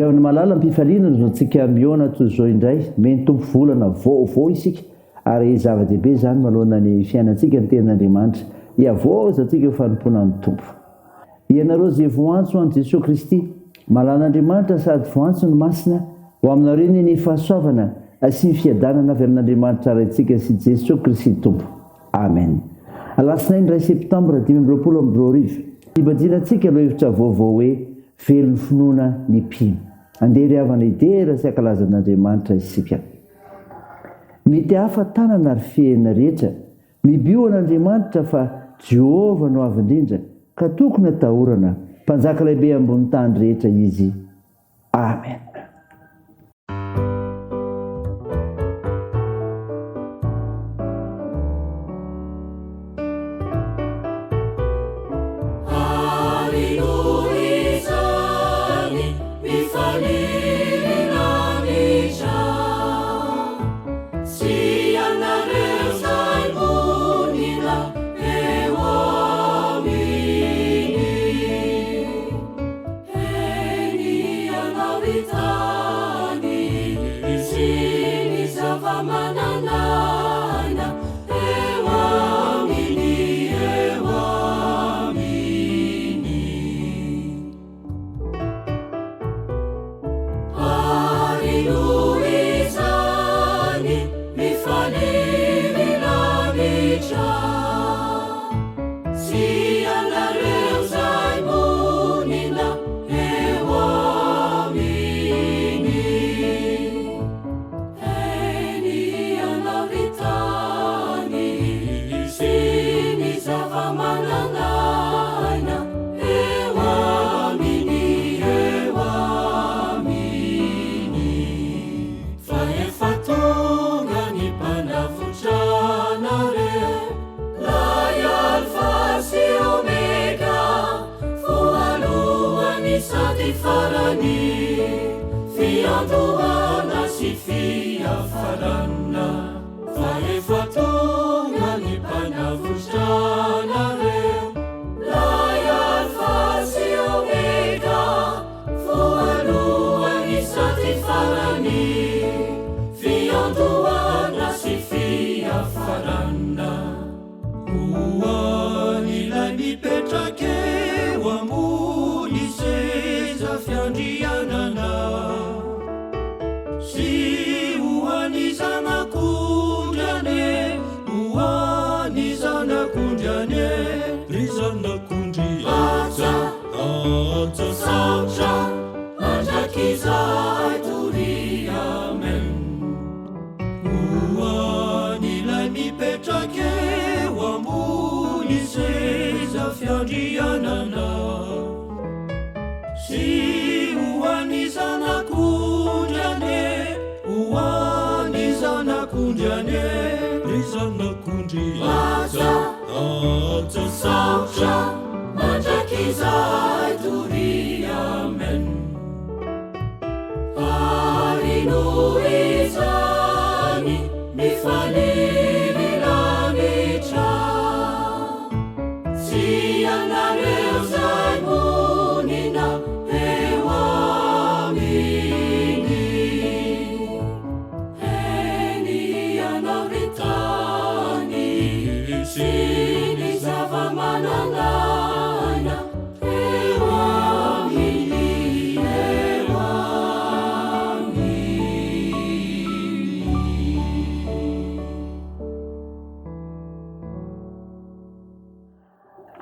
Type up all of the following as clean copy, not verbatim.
Rehefa ny malala mpifaliana zao tsika miona toy zao indray meny tompo volana vaovao isika ary zava-dehibe zany manoloana ny fiainantsika ny tenin'Andriamanitra hiavoza antsika fanompoana ny tompo. Ianareo zay voantso an Jesosy Kristy malan'Andriamanitra sady voantso ny masina ho aminareo ny fahasoavana sy ny fiadanana avy amin'Andriamanitra raintsika sy Jesosy Kristy tompo. Amen. Alasinainy 2 septambra 2022 ibadinantsika aloha hevitra vaovao hoe velon'ny finoana ny mpino. Andeha ry havana idera sy ankalazan'Andriamanitra isika. Mety hafa tanana ary fihena rehetra mibio an'Andriamanitra fa Jehovah no avy indrindra ka tokony atahorana mpanjaka lehibe ambony tany rehetra izy. Amen.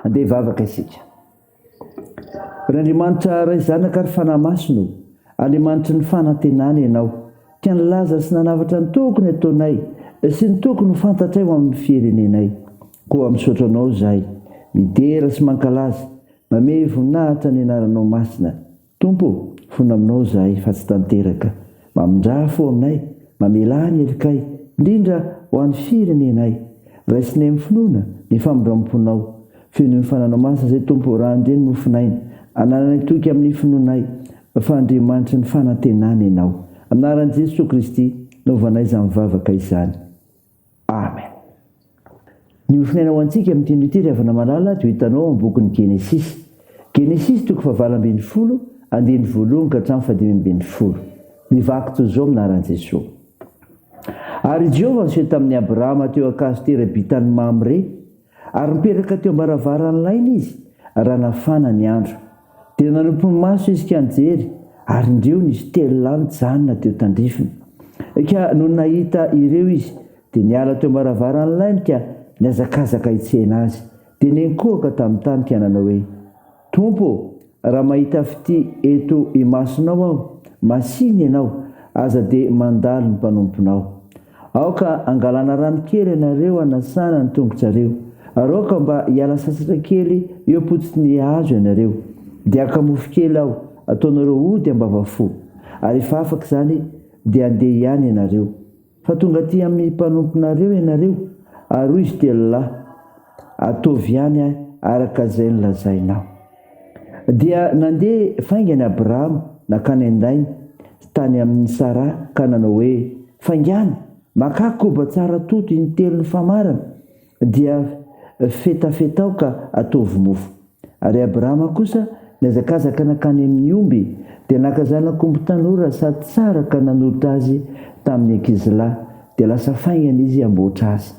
Andeha vavaka isika. Andriamanitra ray zanaka ary fanahy masino, Andriamanitra ny fanantenana ianao, tia nilaza sy nanavatra ny tokony ataonay sy ny tokony ho fantatray ho amin'ny firenenay. Koa misaotra anao zahay, midera sy mankalaza, mame voninahitra ny anaranao masina. Tompo, fona aminao zahay fa tsy tanteraka. Mamindra fo aminay, mamela ny elikay, indrindra ho an'ny firenenay. Raisinay amin'ny finoana ny famindramponao. Feno ny fananao masina zay tompo raha indreny nofinaina. Ananany toky amin'ny finoanay, fa Andriamanitra ny fanantenana ianao. Anaran'i Jesosy Kristy naovanay izany mivavaka izany. Amen. Ny ofinaina ho antsika amin'ity ry havana malala dia hitanao amin'ny bokin'ny Genesis. Genesis 12 andiny voalohany ka hatramin'ny fadimy folo. Mivaky toy izao minaran'i Jesosy. Ary Jehovah niseho tamin'ny Abrahama teo ankazotera bitany Mamre, ary mipetraka teo ambaravarany laina izy raha nafana ny andro. Dia nanompo ny maso izy ka nijery, ary indreo nisy telo mijanona teo tandrifiny. Ka no nahita ireo izy dia niala teo ambaravarany laina ka niazakazaka hitsena azy. Dia nenkohaka tamin'ny tany ka nanao hoe, Tompo, raha mahita fity eto imasonao aho, masiny ianao, aza dia mandalo ny mpanomponao. Aoka angalana rano kely ianareo hanasana ny tongotrareo, ary aoka mba hiala sasatra kely eo am-potony hazo ianareo. Dia akamofo kely aho, ataonareo ody ambavafo, ary efa afaka izany dia andeha ihany ianareo. Fa tonga aty amin'ny mpanomponareo ianareo, ary hoy izy telo lahy, ataovy ihany araka izay nolazainao. Dia nandeha faingany Abrahama nakany an-dainy tany amin'ny Sara ka nanao hoe, faingany, makakoba tsara toto ny telo ny famarana, dia fetafetao ka ataovy mofo. Ary Abrahama kosa niazakazaka nakany amin'ny omby, dia naka zanak'omby tanora sady tsara ka nanolotra azy tamin'ny ankizilahy, dia lasa faingany izy amboatra azy.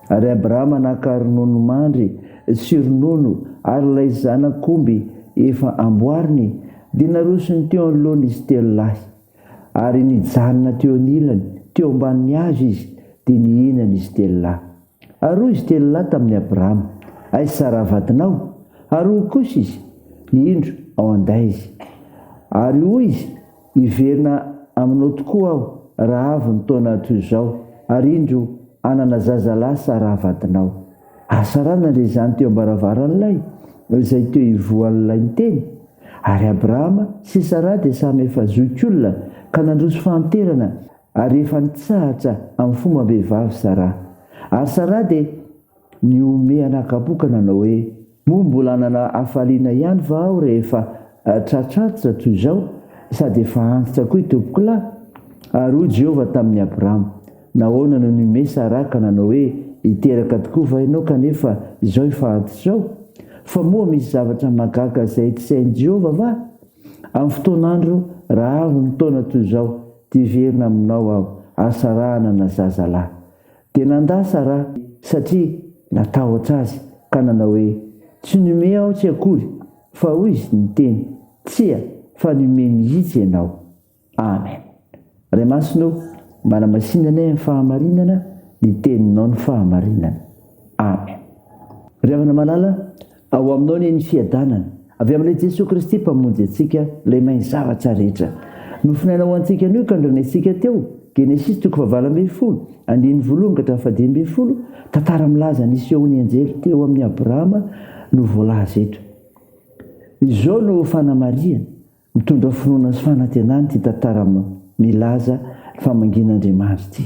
Ary Abrahama naka ronono mandry sy ronono ary ilay zanak'omby efa amboariny, dia narosony teo anoloan'izy telo lahy. Ary nijanona teo anilany, teo ambanin'ny hazo izy, dia nihinana izy telo lahy. Ary hoy izy telo lahy tamin'ny Abrahama, aiza Sara vadinao? Ary hoy kosa izy, indro ao anday izy. Ary hoy izy, hiverina aminao tokoa aho raha avy ny taona toy izao, ary indro anana zazalahy Sara vadinao. Sara nandre izany teo ambaravarany izay teo ivoan'ilay ny teny. Ary Abrahama sy Sara dia samy efa zoikolona ka nandroso fanterana, ary efa nitsahatra amin'ny fomba-behivavy Sara. Ary Sara dia niome anakapoka nanao hoe, moa mbola hanana hafaliana ihany va aho rehefa tratratra toy izao, sady efa antitra koa tompoko lahy. Ary hoy Jehovah tamin'ny Abrahama, nahoana no niome Sara ka nanao hoe, hiteraka tokoa va ianao kanefa izao efa antitra izao? Fa moa misy zavatra mahagaga izay tsy sain'i Jehovah va? Amin'ny fotoan'andro raha avy ny taona toy izao, dia hiverina aminao aho, ary Sara hanana zazalahy. Dia nandà Sara satria natahotra azy ka nanao hoe, tsy niome aho tsy akory, fa hoy izy niteny, tsia fa niome mihitsy ianao. Amen. Ray masino, manamasinana amin'ny fahamarinana, ny teninao ny fahamarinana. Amen. Ry havana malala, ao aminao ny fiadanana avy amin'ilay Jesosy Kristy mpamonjy antsika ilay mahay zavatra rehetra. Nofinaina ho antsika anio ka andronetsika teo Genesis 12 andiny voalohany ka hatramin'ny 15 tantara milaza niseho ny anjely teo amin'ny Abrahama no voalaza eto. Izao no fanamariana mitondra finoana sy fanantenana ty tantara milaza famangin'Andriamanitra ity.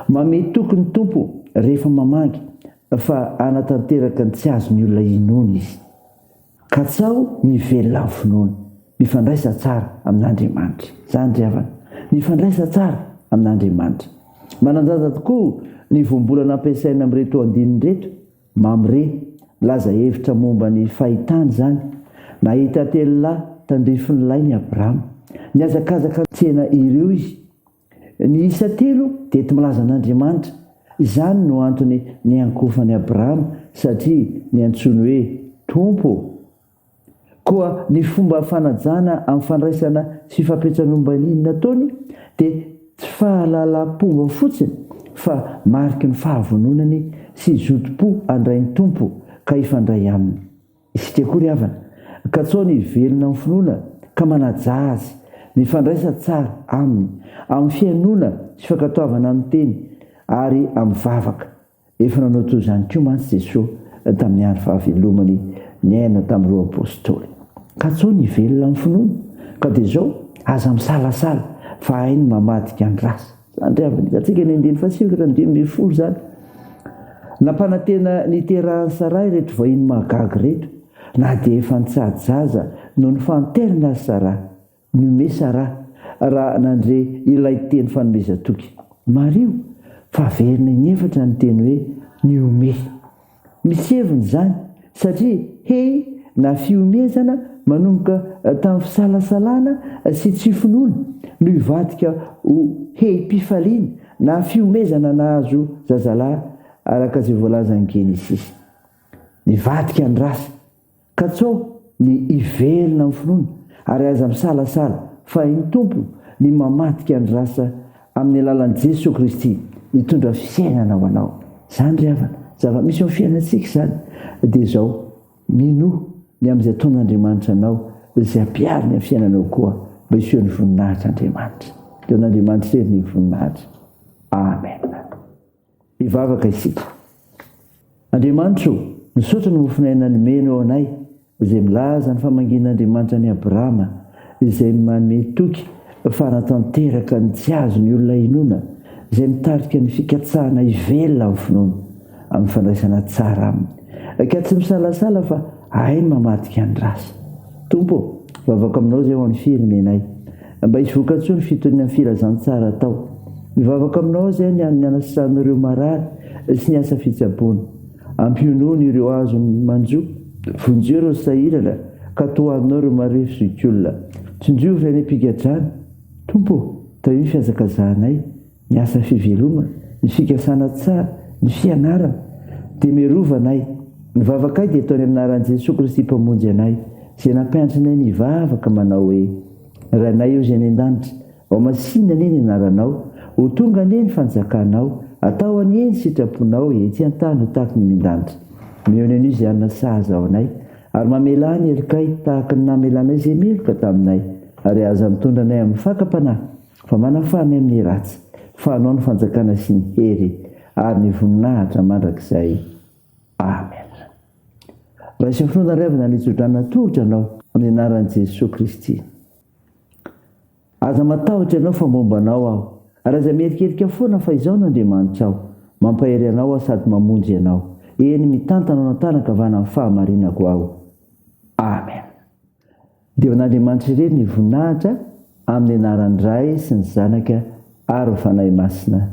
Mame tokony tompo rehefa mamangy fa anatanteraka ny tsy azony olona inoana izy. Ka tsao mivelona amin'ny finoana, mifandraisa tsara amin'Andriamanitra. Zany ry havana, mifandraisa tsara amin'Andriamanitra. Mananjaza tokoa ny voambolana ampiasaina amin'reto andininy reto, Mamre, laza hevitra momba ny fahitany zany. Nahita telo lahy tandrifiny lainy Abrahama, niazakazaka tsena ireo izy. Ny isa telo dia ety milaza an'Andriamanitra. Izany no antony niankofan'i Abrahama satria niantsony hoe tompo. Koa ny fomba fanajana amin'ny fandraisana sy fampiatsanombaniny nataony dia tsy fahalalam-pomba fotsiny fa mariky ny fahavononany sy zotom-po andray ny tompo ka ifandray aminy. Isika koa ry havana, ka tsao ny velona amin'ny finoana ka manaja azy, mifandraisa tsara aminy amin'ny fiainona sy fankatoavana amin'ny teny ary amin'ny vavaka. Efa nanao toy izany koa mantsy Jesosy tamin'ny andro fahavelomany niaina tamin'ireo apôstôly. Ka tsao ny velona amin'ny finoana, ka dia izao aza misalasala fa hainy mamadika ny rasa. Zany ry havana, atsika ny 2:10 zany. Nampanantena niterahan'ny Sara ireto vahiny mahagaga reto, na dia efa nitsady zaza no nifanterina azy Sara, niome Sara raha nandre ilay teny fanomezan-toky. Mario, fa verina inefatra ny teny hoe niome. Misy heviny zany satria na fiomezana manomboka tamin'ny fisalasalana sy tsy finoana no hivadika ho hempifaliana na fiomezana nahazo zazalahy araka izay voalazan'ny Genesisy. Nivadika ny rasa ka tsao ny ivelona amin'ny finoana ary aza misalasala fa iny tompo ny mamadika ny rasa amin'ny alalan'i Jesosy Kristy mitondra fiainana ho anao. Zany ry havana, zava-misy amin'ny fiainantsika zany dia izao minoa ny amin'izay ataon'Andriamanitra anao izay ampiariny amin'ny fiainanao koa mba hisehoan'ny voninahitra Andriamanitra. Teo n'Andriamanitra irery ny voninahitra. Amen. Hivavaka isika. Andriamanitra, misaotra ny mofinaina nomenao anay izay milaza ny famangin'Andriamanitra ny Abrahama izay manome toky fanatanteraka ny tsy azo ny olona inoana izay mitarika ny fikatsahana ivelona amin'ny finoana amin'ny fandraisana tsara aminy. Ka tsy misalasala fa hainy mamadika ny rasa. Tompo, mivavaka aminao izay ho an'ny firenenay mba hisy voka-tsoa ny fitoniana amin'ny filazantsara atao. Mivavaka aminao izay ny anasan'ireo marary sy ny asa fitsaboana. Ampionoana ireo azo manjo, vonjeo ireo sahirana ka tohanao ireo marefo zokiolona. Tsinjovina ny ampigadrana. Tompo, tao io ny fiazakazahanay, ny asa fivelomana, ny fikasana tsara, ny fianarana. Dia merovanay, mivavaka dia ataony amin'ny anaran'i Jesosy Kristy mpamonjy anay, izay nampianatrinay nivavaka manao hoe: Ranay io izay any an-danitra, ao masinana eny anaranao, ho tonga anie ny fanjakanao, atao anie ny sitraponao etsy an-tany ho tahaka ny min-danitra. Mihona an'io izay anona sahaza ao anay, ary mamela ny elikay tahaka ny namelanay izay meloka taminay, ary aza mitondra anay amin'ny fakam-panahy, fa manafanay amin'ny ratsy, fa anao ny fanjakana sy ny hery, ary ny voninahitra mandrakizay. Amen. Raha isy finoana revana nitsodrana tohitra anao amin'ny anaran'i Jesosy Kristy. Aza matahotra ianao fa momba anao aho, ary aza mierikerika foana fa izao n'Andriamanitra aho, mampahery anao sady mamonjy anao. Eny mitantana ao an-tanakavana amin'ny fahamarinako aho. Amen. Dia ho an'Andriamanitra irery ny voninahitra amin'ny anaran'ny Ray sy ny Zanaka ary ny Fanahy Masina.